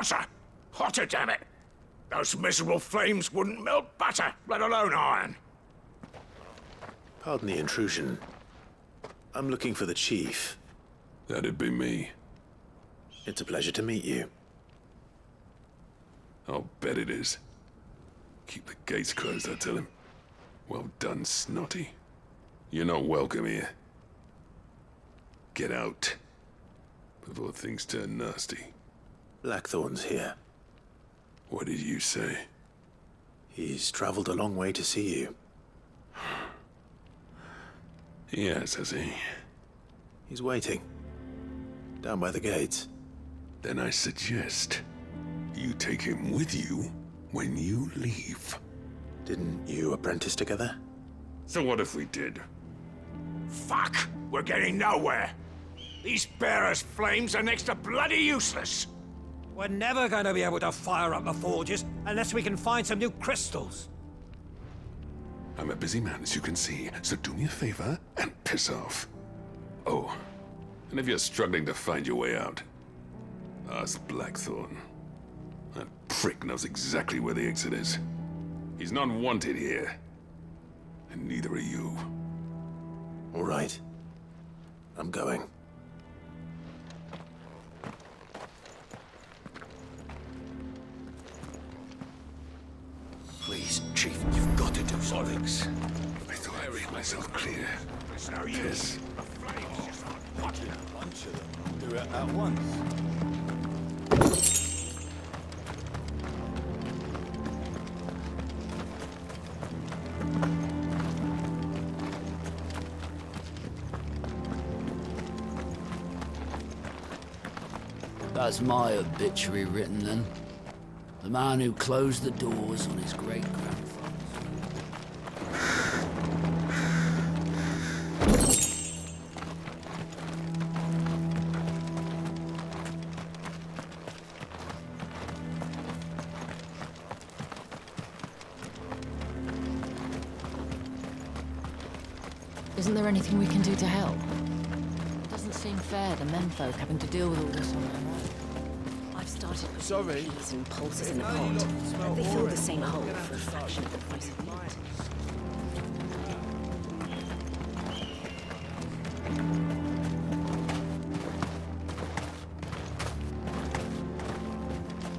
hotter. Hotter, damn it. Those miserable flames wouldn't melt butter, let alone iron. Pardon the intrusion. I'm looking for the chief. That'd be me. It's a pleasure to meet you. I'll bet it is. Keep the gates closed, I tell him. Well done, Snotty. You're not welcome here. Get out. Before things turn nasty. Blackthorn's here. What did you say? He's traveled a long way to see you. Yes, has he? He's waiting. Down by the gates. Then I suggest you take him with you when you leave. Didn't you apprentice together? So what if we did? Fuck! We're getting nowhere. These bearers' flames are next to bloody useless. We're never going to be able to fire up the forges unless we can find some new crystals. I'm a busy man, as you can see, so do me a favor and piss off. Oh, and if you're struggling to find your way out, ask Blackthorn. That prick knows exactly where the exit is. He's not wanted here. And neither are you. All right. I'm going. Please, Chief, you've got to do something. I thought I made myself clear. It's no Piss. use. The flames just hot enough. A bunch of them. Do it at once. That's my obituary written then. The man who closed the doors on his great-grandfather. Isn't there anything we can do to help? It doesn't seem fair, the menfolk having to deal with all this on their own. I've started putting Sorry. peas and pulses in the pot. They fill the same hole for a fraction of the price of meat.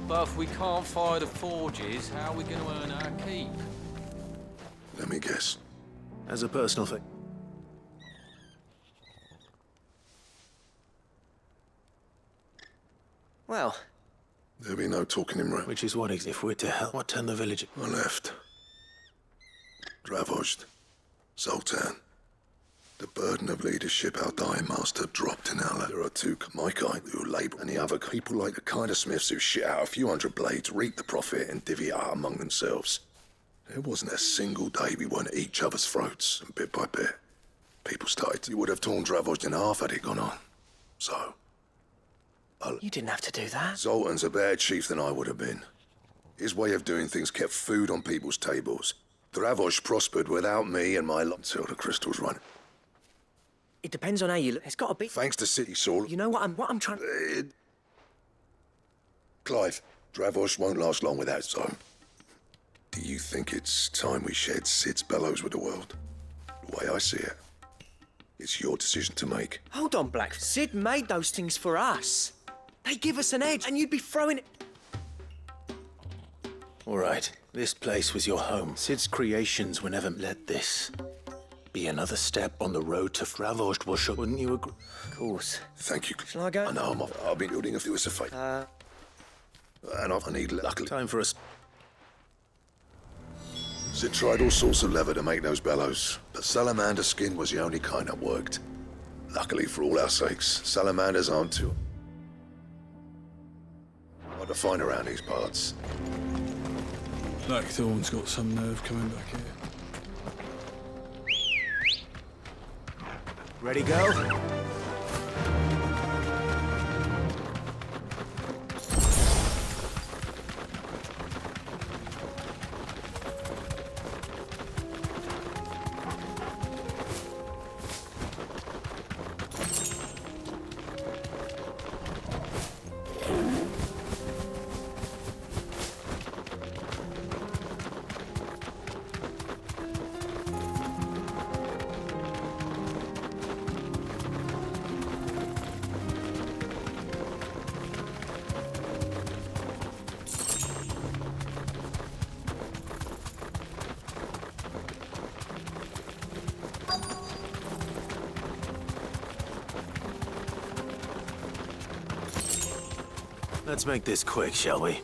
But if we can't fire the forges, how are we going to earn our keep? Let me guess. As a personal thing. Well, There'll be no talking him round. Which is what, if we're to help, what turn the village... I left. Dravozd. Zoltan. The burden of leadership our dying master dropped in our lap. There are two, my kind, who labor, and the other people like the kind of smiths who shit out a few hundred blades, reap the profit, and divvy it out among themselves. There wasn't a single day we weren't at each other's throats, and bit by bit, people started. You would have torn Dravozd in half had it gone on. So... you didn't have to do that. Zoltan's a better chief than I would have been. His way of doing things kept food on people's tables. Dravozd prospered without me and my lot until the crystals run. It depends on how you look. It's got to be. Thanks to City Saul. You know what I'm trying... Clive, Dravozd won't last long without Zone. Do you think it's time we shared Sid's bellows with the world? The way I see it, it's your decision to make. Hold on, Black. Sid made those things for us. They give us an edge, and you'd be throwing it... All right, this place was your home. Sid's creations were never... Let this be another step on the road to Dravozd, wouldn't you agree? Of course. Thank you. Shall I go? I know I'm off. I've been building a few as a favour. And I need luckily. Time for us. Sid tried all sorts of leather to make those bellows, but salamander skin was the only kind that worked. Luckily for all our sakes, salamanders aren't too hard to find around these parts. Blackthorn's got some nerve coming back here. Ready, go? Let's make this quick, shall we?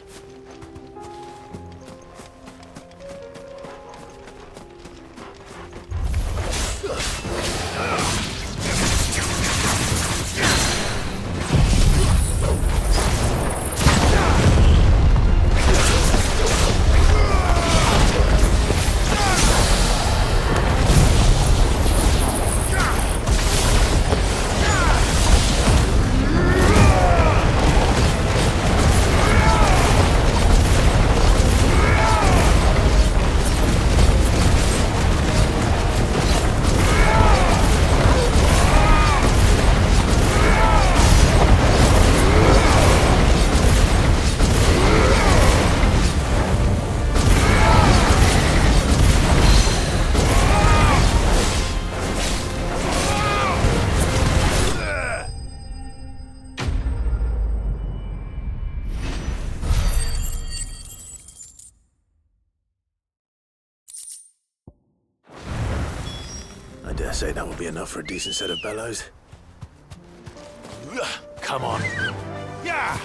I dare say that will be enough for a decent set of bellows. Come on. Yeah!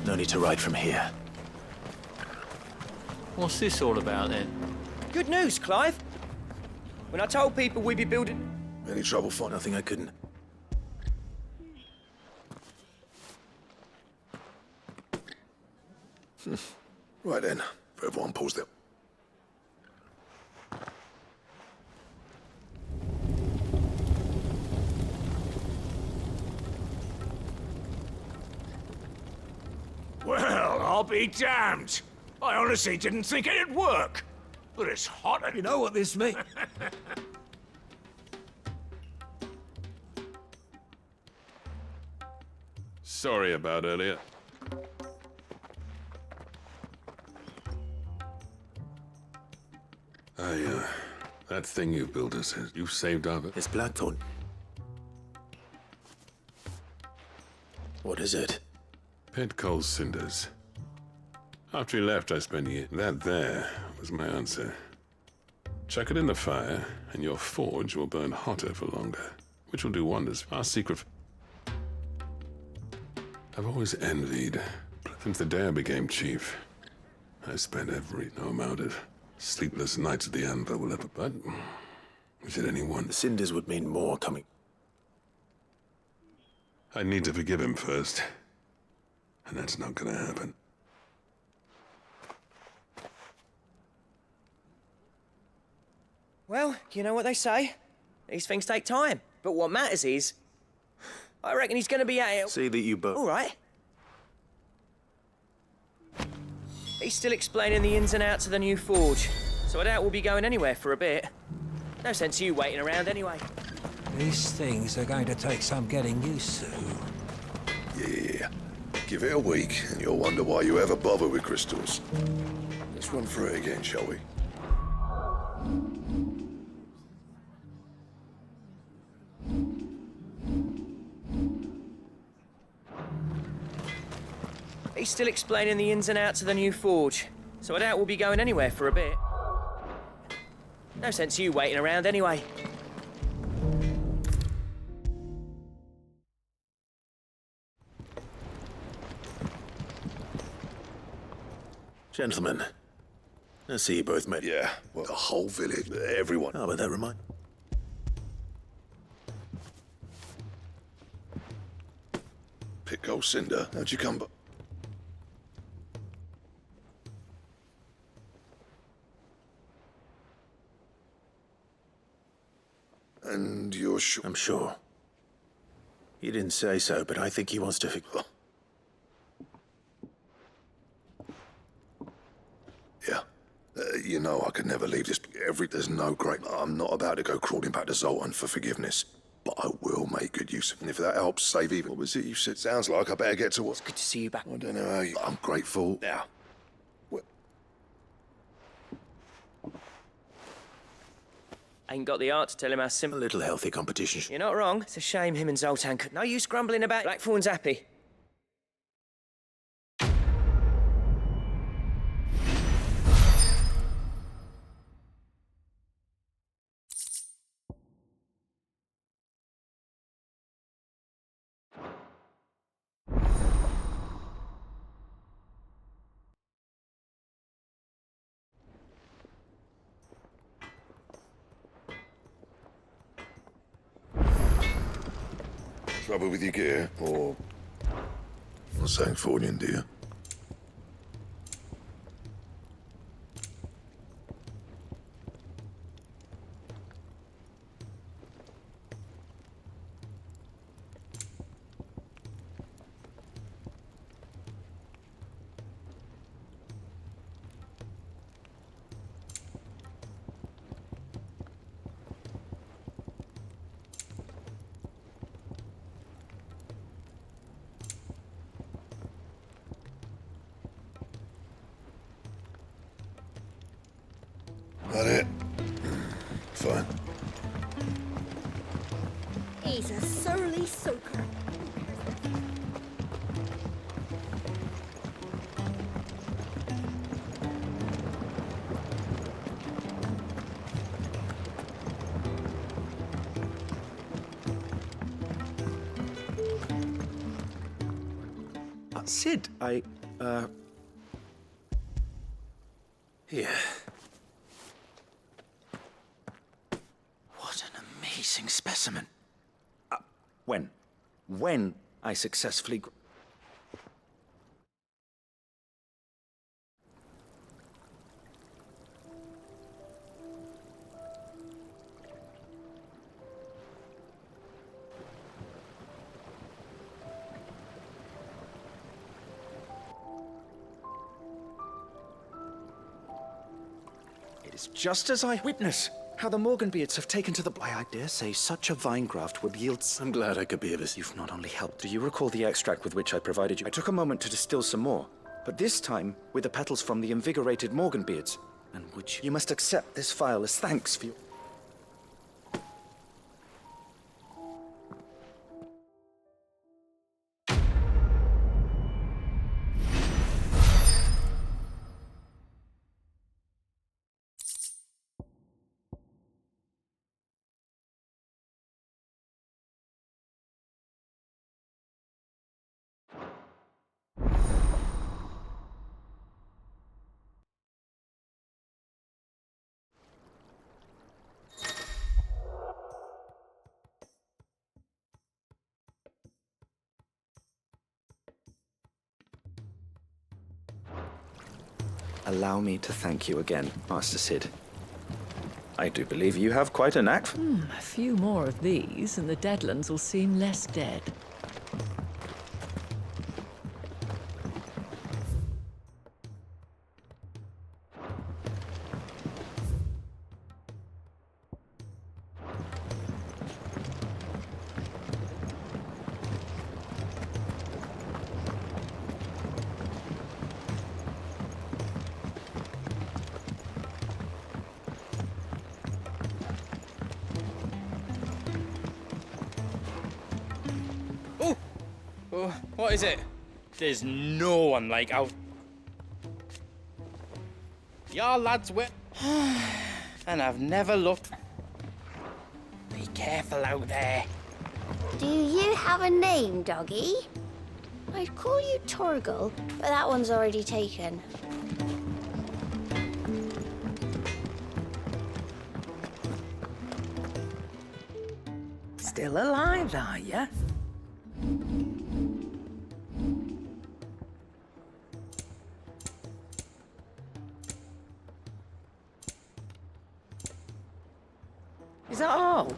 No need to ride from here. What's this all about then? Good news, Clive. When I told people we'd be building... Any trouble finding? Nothing I couldn't. Right then, for everyone pause there. Well, I'll be damned. I honestly didn't think it'd work. But it's hot and... You know what this means? Sorry about earlier. That thing you built us, you saved of it. It's Blackthorn. What is it? Pet coal cinders. After he left, I spent years. That there was my answer. Chuck it in the fire, and your forge will burn hotter for longer, which will do wonders. Our secret... I've always envied. Since the day I became chief, I spent no amount of sleepless nights at the anvil will ever... But is it anyone? The cinders would mean more coming. I need to forgive him first. And that's not gonna happen. Well, you know what they say. These things take time. But what matters is... I reckon he's gonna be at it... See that you both... All right. He's still explaining the ins and outs of the new forge. So I doubt we'll be going anywhere for a bit. No sense you waiting around anyway. These things are going to take some getting used to. Yeah. Give it a week, and you'll wonder why you ever bother with crystals. Let's run through it again, shall we? He's still explaining the ins and outs of the new forge. So I doubt we'll be going anywhere for a bit. No sense you waiting around anyway. Gentlemen, I see you both made... Yeah, well, the whole village, everyone. Oh, but that remind... Pit coal cinder, how'd you come by? And you're sure? I'm sure. He didn't say so, but I think he wants to... Yeah. You know I could never leave this. There's no great... I'm not about to go crawling back to Zoltan for forgiveness. But I will make good use of it. And if that helps save even... What was it you said? Sounds like I better get to work. It's good to see you back. I don't know how you... I'm grateful. Now. Ain't got the art to tell him how A simple. little healthy competition. You're not wrong. It's a shame him and Zoltan could. No use grumbling about. Blackthorn's happy. Trouble with your gear, or... Not saying fortune, do you? That it? Fine. He's a surly soaker. Sid, Here. What an amazing specimen. When I successfully... It is just as I witness how the Morganbeards have taken to the... Why, I dare say such a vine graft would yield... I'm glad I could be of assistance. You've not only helped. Do you recall the extract with which I provided you? I took a moment to distill some more, but this time with the petals from the invigorated Morganbeards. And would you... You must accept this phial as thanks for your... Allow me to thank you again, Master Sid. I do believe you have quite a knack for... A few more of these, and the Deadlands will seem less dead. What is it? There's no one like out. Y'all lads were... and I've never looked... Be careful out there. Do you have a name, doggy? I'd call you Torgal, but that one's already taken. Still alive, are ya? Is that all?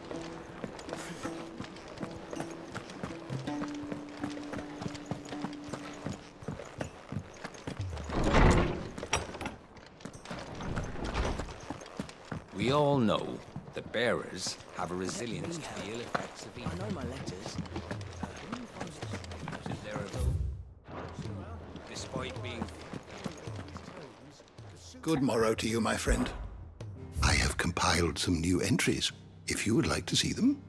We all know the bearers have a resilience to the ill effects of evil. I know my letters. Despite being... Good morrow to you, my friend. I have compiled some new entries, if you would like to see them.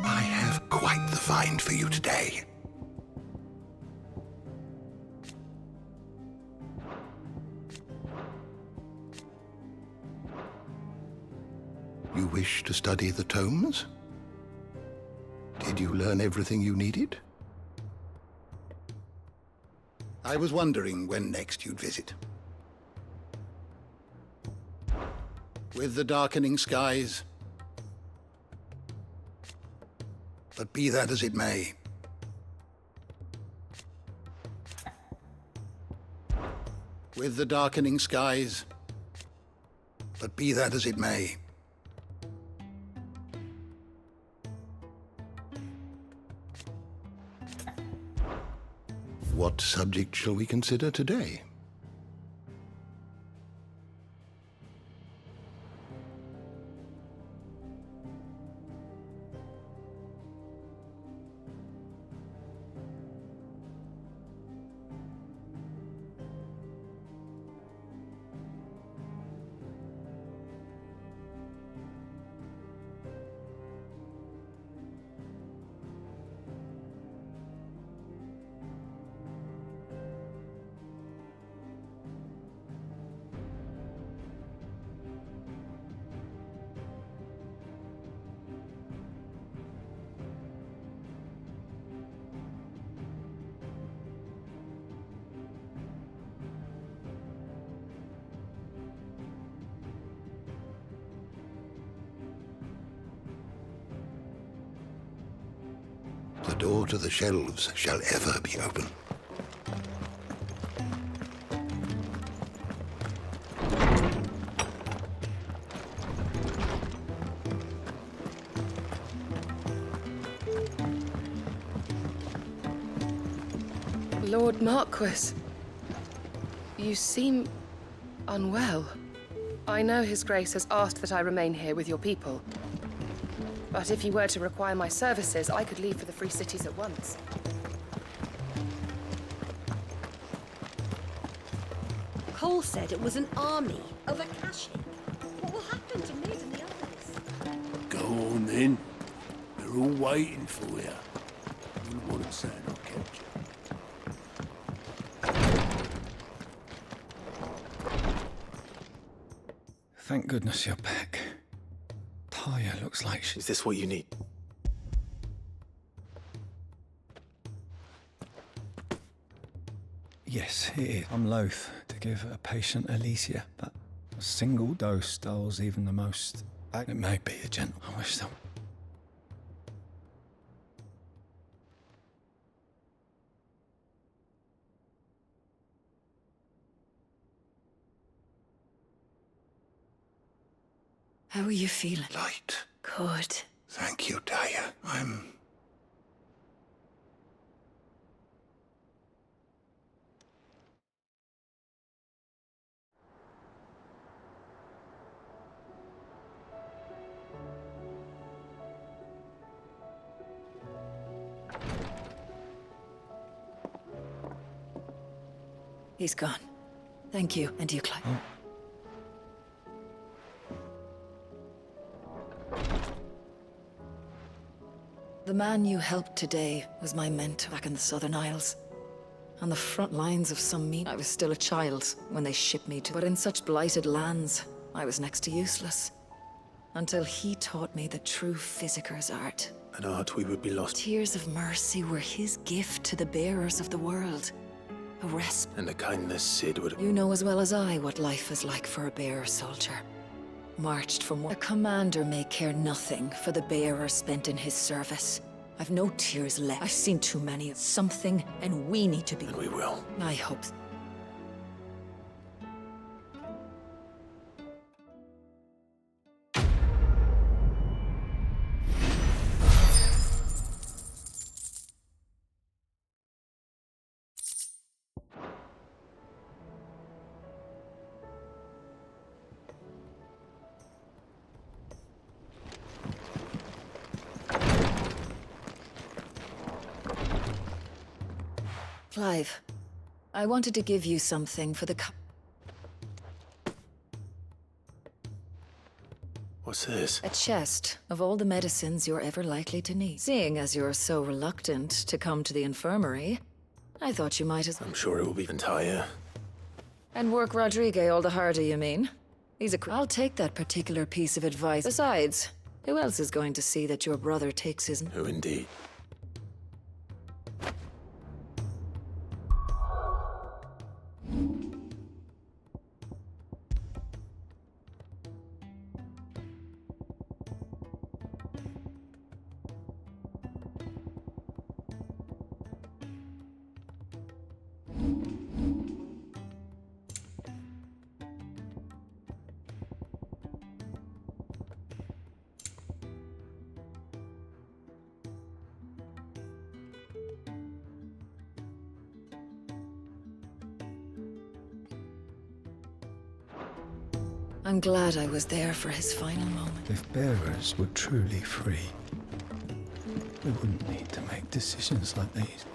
I have quite the find for you today. You wish to study the tomes? Did you learn everything you needed? I was wondering when next you'd visit. With the darkening skies. But be that as it may. With the darkening skies. But be that as it may. What subject shall we consider today? The door to the shelves shall ever be open. Lord Marquis, you seem unwell. I know His Grace has asked that I remain here with your people. But if you were to require my services, I could leave for the Free Cities at once. Cole said it was an army of Akashic. What will happen to me and the others? Go on then. They're all waiting for you. You wouldn't say I kept you. Thank goodness you're back. Taya looks like she... Is this what you need? Yes, it is. I'm loath to give a patient Alicia, but a single dose dulls even the most... It may be a gentle... I wish them... How are you feeling? Light. Good. Thank you, Taya. I'm... He's gone. Thank you, and you, Clive. Oh. The man you helped today was my mentor back in the Southern Isles. On the front lines of some meat, I was still a child when they shipped me to... But in such blighted lands, I was next to useless. Until he taught me the true Physicker's art. An art we would be lost. Tears of mercy were his gift to the bearers of the world. A respite. And the kindness Sid would... You know as well as I what life is like for a bearer soldier. Marched from one. A commander may care nothing for the bearer spent in his service. I've no tears left. I've seen too many. Something, and we need to be... And we will. I hope... Clive, I wanted to give you something for the What's this? A chest of all the medicines you're ever likely to need. Seeing as you're so reluctant to come to the infirmary, I thought you might as well. I'm sure it will be entire. And work Rodrigue all the harder, you mean? I'll take that particular piece of advice. Besides, who else is going to see that your brother takes his... Who indeed? I'm glad I was there for his final moment. If bearers were truly free, we wouldn't need to make decisions like these.